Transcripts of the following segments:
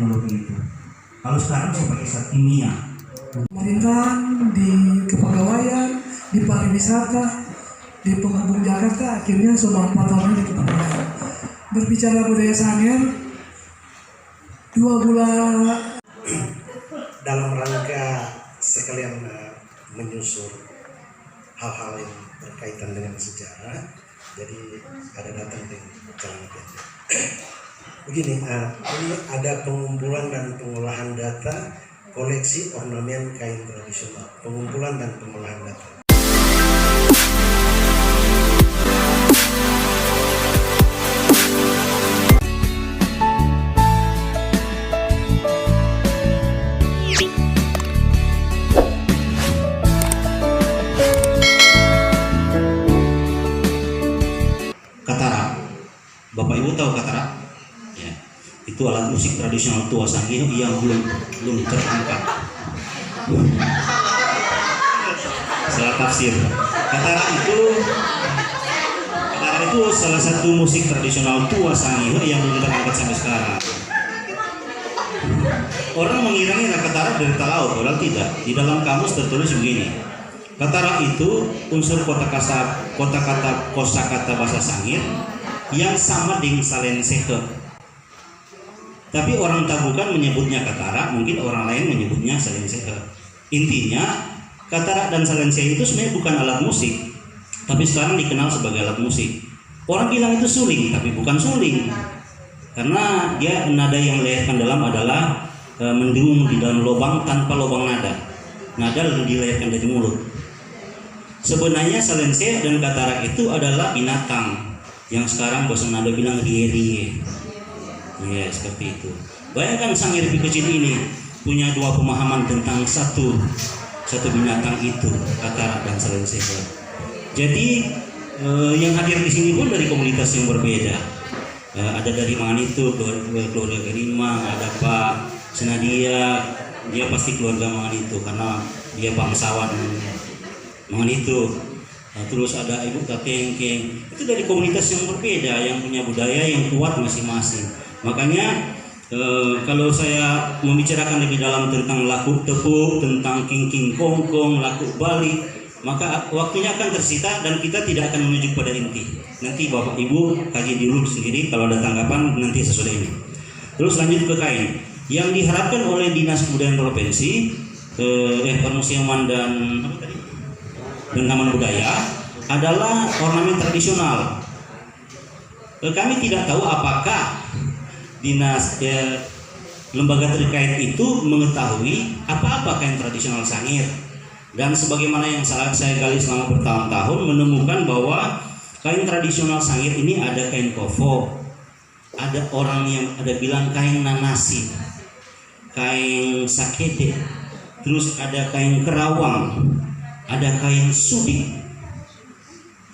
teknologi itu. Kalau sekarang saya pakai zat kimia. Pemerintahan, di kepegawaian, di pariwisata, di penghubung Jakarta, akhirnya selama 4 tahun di kepegawaian. Berbicara budaya Sangir, 2 bulan dalam rangka sekalian menyusun hal-hal yang berkaitan dengan sejarah, jadi ada datang di Jalan Pendek. Begini, ini ada pengumpulan dan pengolahan data koleksi ornamen kain tradisional, pengumpulan dan pengolahan data. Katara, Bapak Ibu tahu katara? Ya, itu alat musik tradisional tua Sangihe yang belum terangkat. Salah tafsir. Katara itu salah satu musik tradisional tua Sangihe yang belum terangkat sampai sekarang. Orang mengiranya katara dari laut, padahal tidak. Di dalam kamus tertulis begini. Katara itu unsur kosakata bahasa Sangir yang sama dengan salensehe. Tapi orang Tabukan menyebutnya katara, mungkin orang lain menyebutnya salensehe. Intinya, katara dan salensehe itu sebenarnya bukan alat musik, tapi sekarang dikenal sebagai alat musik. Orang bilang itu suling, tapi bukan suling. Karena dia nada yang dilahirkan dalam adalah mendung di dalam lubang tanpa lubang nada. Nada dilahirkan dari mulut. Sebenarnya salensehe dan katara itu adalah binatang yang sekarang bahasa Nada bilang rie-rie. Ya, seperti itu. Bayangkan Sangir kecil ini punya 2 pemahaman tentang satu binatang itu, katara dan salensehe. Jadi yang hadir di sini pun dari komunitas yang berbeda. Ada dari Manganitu, keluarga Gerimang, ada Pak Senadia, dia pasti keluarga Manganitu karena dia bangsawan Manganitu. Terus ada Ibu Tatengkeng, itu dari komunitas yang berbeda, yang punya budaya yang kuat masing-masing. Makanya kalau saya membicarakan lebih dalam tentang laku tepuk, tentang king kongkong, laku Bali, maka waktunya akan tersita dan kita tidak akan menuju pada inti. Nanti Bapak Ibu kaji dulu sendiri, kalau ada tanggapan nanti sesudah ini. Terus lanjut ke kain. Yang diharapkan oleh Dinas Kebudayaan Provinsi, Permuseuman dan Taman Budaya adalah ornamen tradisional. Kami tidak tahu apakah dinas lembaga terkait itu mengetahui apa-apa kain tradisional Sangir. Dan sebagaimana yang saya gali selama bertahun-tahun, menemukan bahwa kain tradisional Sangir ini ada kain kofo, ada orang yang ada bilang kain nanasi, kain sakede, terus ada kain kerawang, ada kain sudik.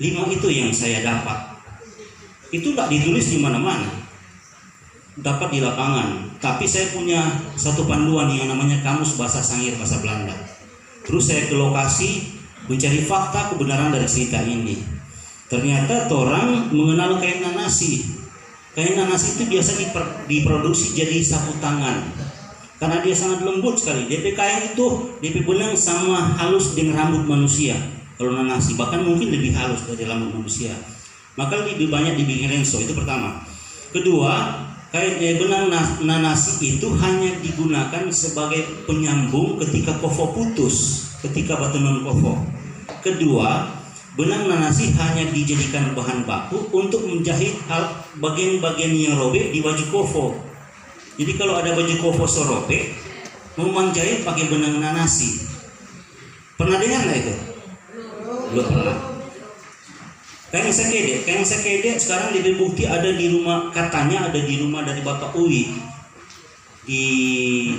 5 itu yang saya dapat. Itu tidak ditulis di mana-mana, dapat di lapangan. Tapi saya punya satu panduan yang namanya Kamus Bahasa Sangir Bahasa Belanda. Terus saya ke lokasi mencari fakta kebenaran dari cerita ini. Ternyata orang mengenal kain nanasi. Kain nanasi itu biasa diproduksi jadi sapu tangan karena dia sangat lembut sekali. DP kain itu DP benang sama halus dengan rambut manusia. Kalau nanasi bahkan mungkin lebih halus dari rambut manusia. Maka lebih banyak dibikin renso, itu pertama. Kedua, kain benang nanasi itu hanya digunakan sebagai penyambung ketika kofo putus, ketika batunan kofo. Kedua, benang nanasi hanya dijadikan bahan baku untuk menjahit bagian-bagian yang robek di baju kofo. Jadi kalau ada baju kofo sorobek, mau menjahit pakai benang nanasi. Pernah dengar nggak itu? Belum pernah. Kain sakede sekarang dibukti ada di rumah, katanya ada di rumah dari Bapak Uwi di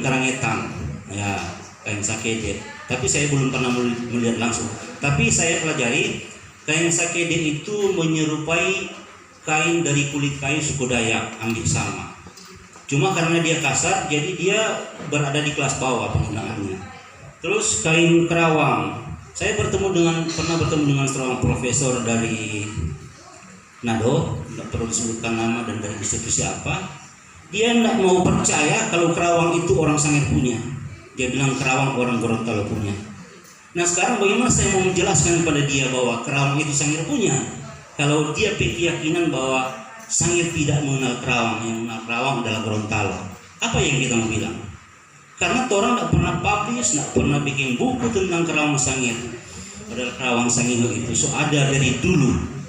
Karangetang. Ya, kain sakede. Tapi saya belum pernah melihat langsung. Tapi saya pelajari kain sakede itu menyerupai kain dari kulit kayu suku Dayak, Ambih Sama. Cuma karena dia kasar, jadi dia berada di kelas bawah penggunaannya. Terus kain kerawang. Saya pernah bertemu dengan seorang profesor dari Nado, tidak perlu disebutkan nama dan dari institusi apa. Dia tidak mau percaya kalau Kerawang itu orang Sangir punya. Dia bilang Kerawang orang Gorontalo punya. Nah sekarang bagaimana saya mau menjelaskan kepada dia bahwa Kerawang itu Sangir punya, kalau dia berkeyakinan bahwa Sangir tidak mengenal Kerawang, yang mengenal Kerawang adalah Gorontalo. Apa yang kita mau bilang? Karena orang tidak pernah publish, tidak pernah bikin buku tentang Kerawang Sangir. Padahal Kerawang Sangir itu so ada dari dulu.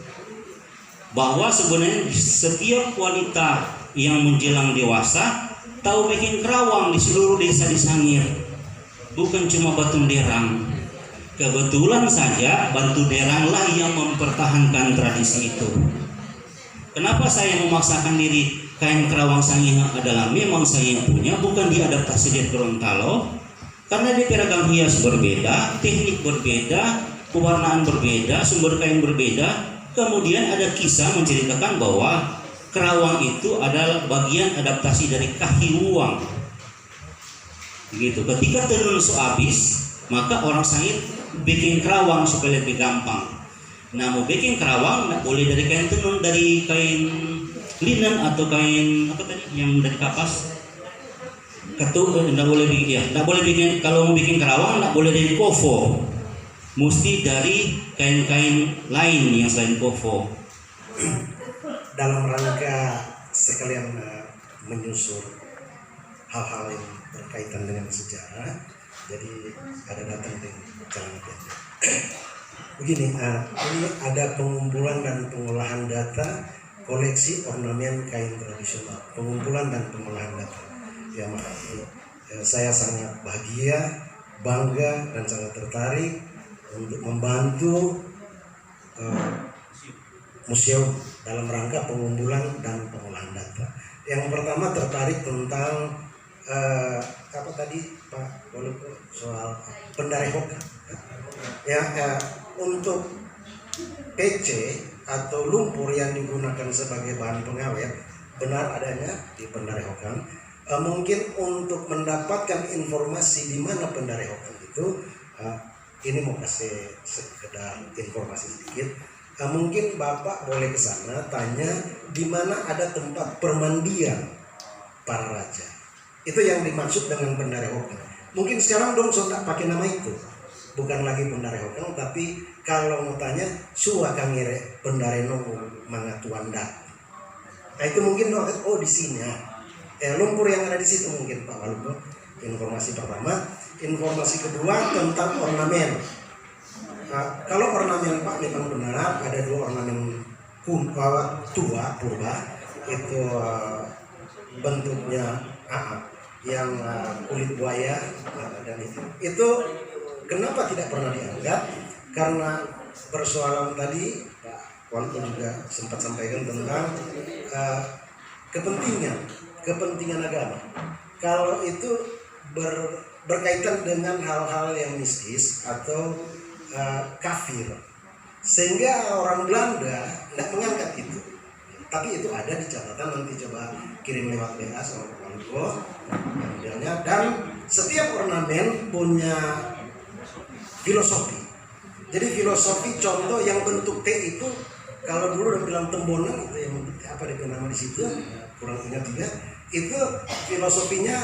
Bahwa sebenarnya setiap wanita yang menjelang dewasa tahu bikin kerawang di seluruh desa di Sangir, bukan cuma Batu Derang. Kebetulan saja Batu Derang lah yang mempertahankan tradisi itu. Kenapa saya memaksakan diri kain kerawang Sangir adalah memang saya punya, bukan diadaptasi dari Gorontalo, karena di peragam hias berbeda, teknik berbeda, pewarnaan berbeda, sumber kain berbeda. Kemudian ada kisah menceritakan bahwa kerawang itu adalah bagian adaptasi dari kahiwuang. Begitu. Ketika tenun so habis, maka orang Sangir bikin kerawang supaya lebih gampang. Nah, mau bikin kerawang nggak boleh dari kain tenun, dari kain linen atau kain apa tadi yang dari kapas. Nggak boleh bikin, ya, nggak boleh bikin. Kalau mau bikin kerawang nggak boleh dari kofo, mesti dari kain-kain lain yang selain kofo. Dalam rangka sekalian menyusur hal-hal yang berkaitan dengan sejarah, jadi ada datang di jalan pendek. Begini, ini ada pengumpulan dan pengolahan data koleksi ornamen kain tradisional, pengumpulan dan pengolahan data. Ya, saya sangat bahagia, bangga dan sangat tertarik untuk membantu museum dalam rangka pengumpulan dan pengolahan data. Yang pertama tertarik tentang apa tadi Pak Waluku, soal pendarehokan. Ya, untuk PC atau lumpur yang digunakan sebagai bahan pengawet benar adanya di pendarehokan. Mungkin untuk mendapatkan informasi di mana pendarehokan itu, ini mau kasih sekedar informasi sedikit. Mungkin Bapak boleh ke sana tanya di mana ada tempat permandian para raja. Itu yang dimaksud dengan pendarehokan. Mungkin sekarang dong sudah pakai nama itu, bukan lagi pendarehokan, tapi kalau mau tanya suwa kangire pendareno mangatuanda. Nah itu mungkin oh di sini ya. Lumpur yang ada di situ mungkin Pak Waluku. Informasi pertama. Informasi kedua tentang ornamen. Nah, kalau ornamen Pak memang benar ada dua ornamen tua purba itu bentuknya yang kulit buaya dan itu kenapa tidak pernah dianggap? Karena persoalan tadi Pak Waluku juga sempat sampaikan tentang kepentingan agama. Kalau itu berkaitan dengan hal-hal yang mistis atau kafir, sehingga orang Belanda tidak mengangkat itu. Tapi itu ada di catatan, nanti coba kirim lewat WA sama Pak Waluku modelnya. Dan setiap ornamen punya filosofi. Jadi filosofi contoh yang bentuk T itu, kalau dulu udah bilang tembonan itu yang apa dia nama di situ, kurang ingat juga. Itu filosofinya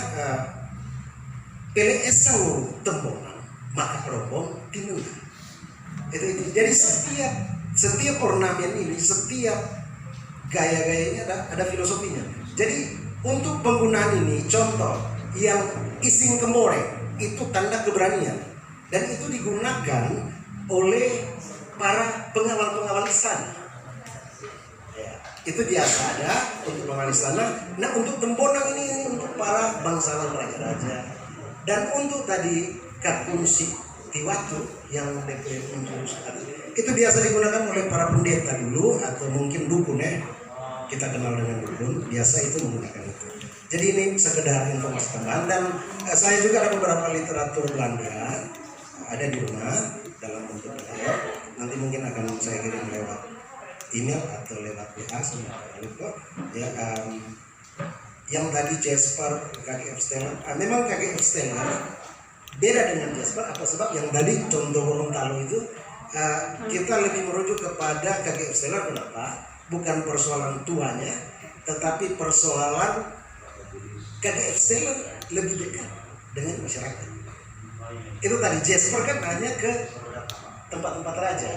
pele esau tembonan maka rombong tinuna. Itu. Jadi setiap ornamen ini, setiap gaya-gayanya ada filosofinya. Jadi untuk penggunaan ini, contoh yang ising kemore itu tanda keberanian, dan itu digunakan oleh para pengawal istana. Ya, itu biasa ada untuk pengawal istana. Nah untuk tembonan ini untuk para bangsawan raja-raja, dan untuk tadi kakunsi Tiwatu yang DP itu biasa digunakan oleh para pendeta dulu atau mungkin dukun ya, kita kenal dengan dukun, biasa itu menggunakan itu. Jadi ini sekedar informasi tambahan. Dan saya juga ada beberapa literatur Belanda ada di rumah dalam bentuk PDF. Nanti mungkin akan saya kirim lewat email atau lewat WA sama Pak Waluku ya. Yang tadi Jasper KGF Steller, memang KGF Steller beda dengan Jasper. Apa sebab? Yang tadi contoh Gorontalo itu kita lebih merujuk kepada KGF Steller. Kenapa? Bukan persoalan tuanya, tetapi persoalan KGF Stellar lebih dekat dengan masyarakat. Itu tadi Jasper kan hanya ke tempat-tempat raja,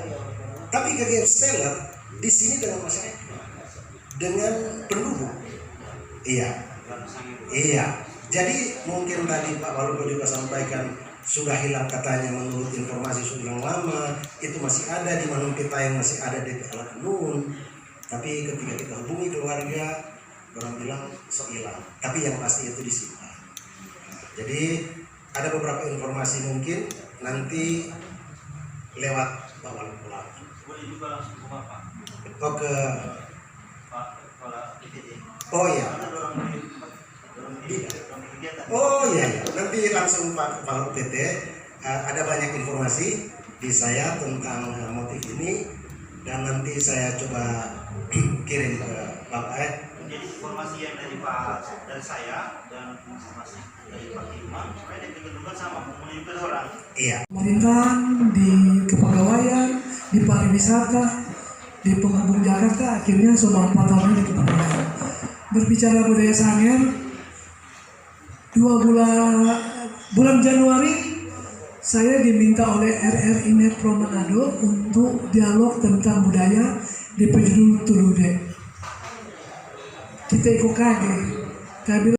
tapi KGF Stellar di sini dengan masyarakat, dengan penduduk. Iya. Jadi mungkin tadi Pak Waluyo juga sampaikan sudah hilang katanya, menurut informasi sudah lama itu masih ada di Manung kita yang masih ada di Alat Nun. Tapi ketika kita hubungi keluarga, orang bilang sok hilang. Tapi yang pasti itu disimpan. Jadi ada beberapa informasi mungkin nanti lewat Pak Waluyo. Boleh juga langsung ke Bapak. Ke Pak Kepala IPD. oh iya. Oh iya, nanti langsung Pak Kepala UPT. Ada banyak informasi di saya tentang motif ini, dan nanti saya coba kirim ke Bapak. Jadi informasi yang dari saya dan informasi dari Pak Imam supaya ditentukan sama pemulih itu orang. Iya. Pemerintahan, di kepegawaian, di pariwisata, di penghubung Jakarta, akhirnya selama 4 tahun ini di kepegawaian. Berbicara budaya Sangir, 2 bulan Januari saya diminta oleh RRI Metro Manado untuk dialog tentang budaya di Pejudul Tulude. Kita ikut kaget.